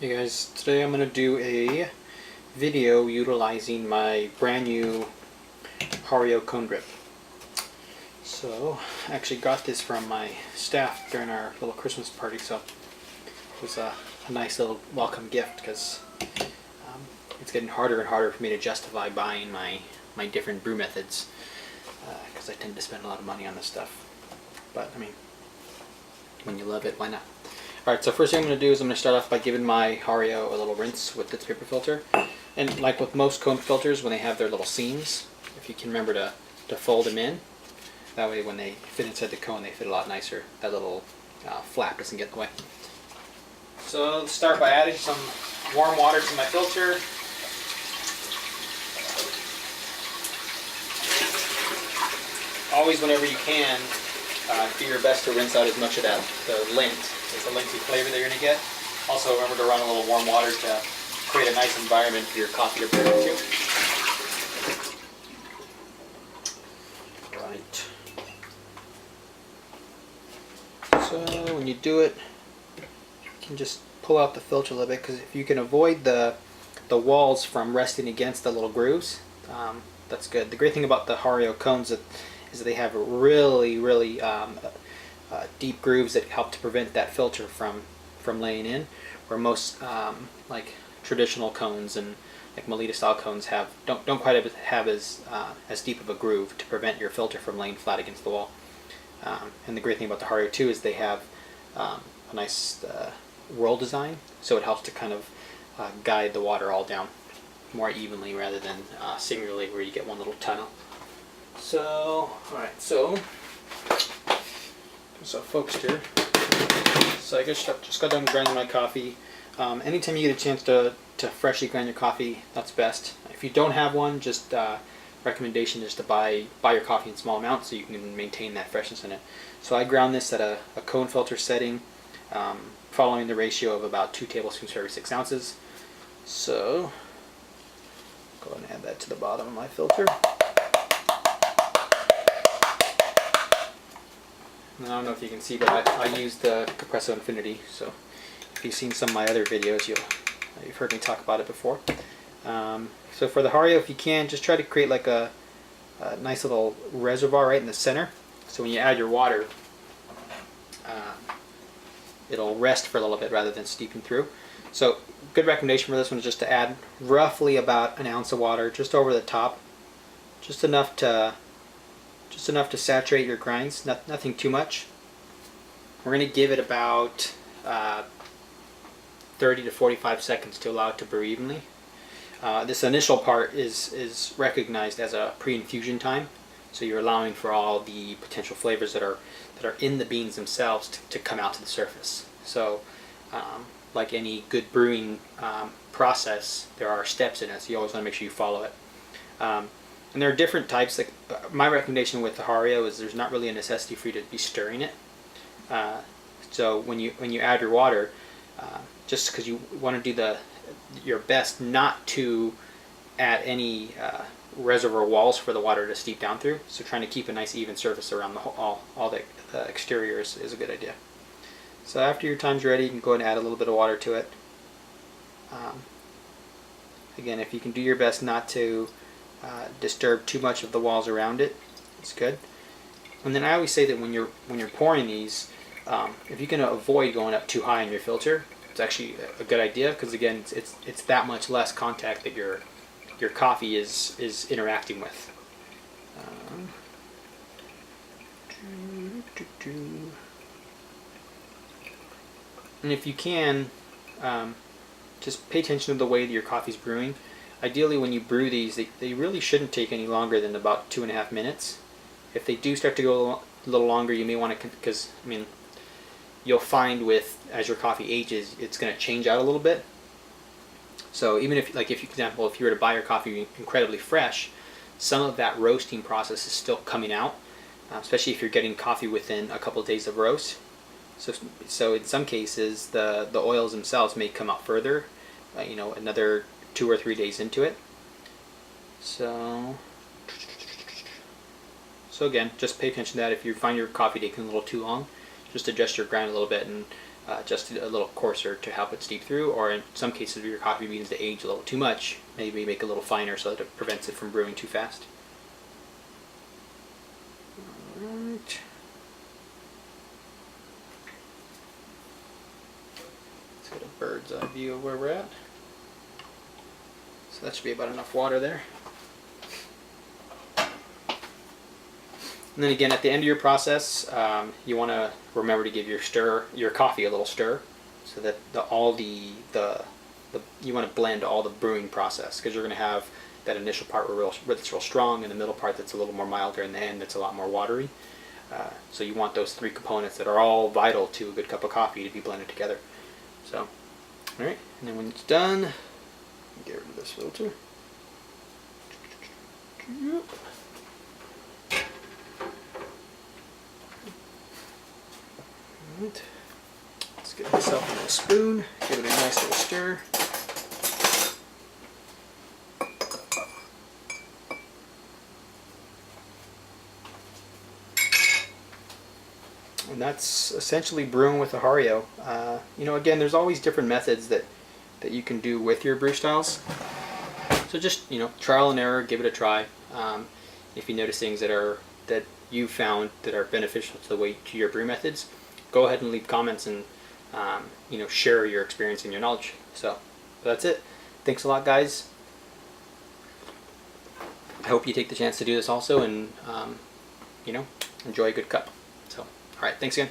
Hey guys, today I'm going to do a video utilizing my brand new Hario cone grip. So I actually got this from my staff during our little Christmas party, so it was a nice little welcome gift because it's getting harder and harder for me to justify buying my different brew methods because I tend to spend a lot of money on this stuff. But I mean, when you love it, why not? Alright, so first thing I'm going to do is I'm going to start off by giving my Hario a little rinse with its paper filter. And like with most cone filters, when they have their little seams, if you can remember to fold them in, that way when they fit inside the cone they fit a lot nicer. That little flap doesn't get in the way. So let's start by adding some warm water to my filter. Always, whenever you can, do your best to rinse out as much of that lint. It's a linty flavor that you're going to get. Also, remember to run a little warm water to create a nice environment for your coffee to brew into. Right. So when you do it, you can just pull out the filter a little bit, because if you can avoid the walls from resting against the little grooves, that's good. The great thing about the Hario cones is that they have really deep grooves that help to prevent that filter from laying in, where most like traditional cones and like Melita style cones don't quite have as deep of a groove to prevent your filter from laying flat against the wall. And the great thing about the Hario too is they have a nice roll design, so it helps to kind of guide the water all down more evenly rather than singularly where you get one little tunnel. So, alright, so focused here. So I just got done grinding my coffee. Anytime you get a chance to freshly grind your coffee, that's best. If you don't have one, just recommendation is to buy your coffee in small amounts so you can maintain that freshness in it. So I ground this at a cone filter setting, following the ratio of about 2 tablespoons for every 6 ounces. So go ahead and add that to the bottom of my filter. I don't know if you can see, but I use the Compresso Infinity, so if you've seen some of my other videos, you've heard me talk about it before. So for the Hario, if you can, just try to create like a nice little reservoir right in the center, so when you add your water, it'll rest for a little bit rather than steeping through. So good recommendation for this one is just to add roughly about 1 ounce of water just over the top, just enough to saturate your grinds, nothing too much. We're going to give it about 30 to 45 seconds to allow it to brew evenly. This initial part is recognized as a pre-infusion time, so you're allowing for all the potential flavors that are in the beans themselves to come out to the surface. So like any good brewing process, there are steps in it, so you always want to make sure you follow it. And there are different types. Like, my recommendation with the Hario is there's not really a necessity for you to be stirring it. So when you add your water, just because you want to do your best not to add any reservoir walls for the water to steep down through. So trying to keep a nice even surface around all the exterior is a good idea. So after your time's ready, you can go ahead and add a little bit of water to it. Again, if you can do your best not to disturb too much of the walls around it, it's good. And then I always say that when you're pouring these, if you can avoid going up too high in your filter, it's actually a good idea, because again, it's that much less contact that your coffee is interacting with. And if you can, just pay attention to the way that your coffee's brewing. Ideally, when you brew these, they really shouldn't take any longer than about 2.5 minutes. If they do start to go a little longer, you may want to, because I mean, you'll find as your coffee ages, it's going to change out a little bit. So even if, like, for example, if you were to buy your coffee incredibly fresh, some of that roasting process is still coming out, especially if you're getting coffee within a couple of days of roast. So in some cases, the oils themselves may come out further, another 2 or 3 days into it. So again, just pay attention to that. If you find your coffee taking a little too long, just adjust your grind a little bit, and just a little coarser to help it steep through, or in some cases your coffee beans to age a little too much, maybe make it a little finer so that it prevents it from brewing too fast. Alright. Let's get a bird's eye view of where we're at. So that should be about enough water there. And then again, at the end of your process, you want to remember to give your coffee a little stir, so that you want to blend all the brewing process, because you're going to have that initial part where it's real strong, and the middle part that's a little more milder, and the end that's a lot more watery. So you want those three components that are all vital to a good cup of coffee to be blended together. So, all right, and then when it's done, get rid of this filter. Right. Let's get myself a little spoon, give it a nice little stir. And that's essentially brewing with a Hario. Again, there's always different methods that you can do with your brew styles. So just, trial and error, give it a try. If you notice things that you found that are beneficial to your brew methods, go ahead and leave comments and share your experience and your knowledge. So that's it. Thanks a lot, guys. I hope you take the chance to do this also, and enjoy a good cup. So, all right, thanks again.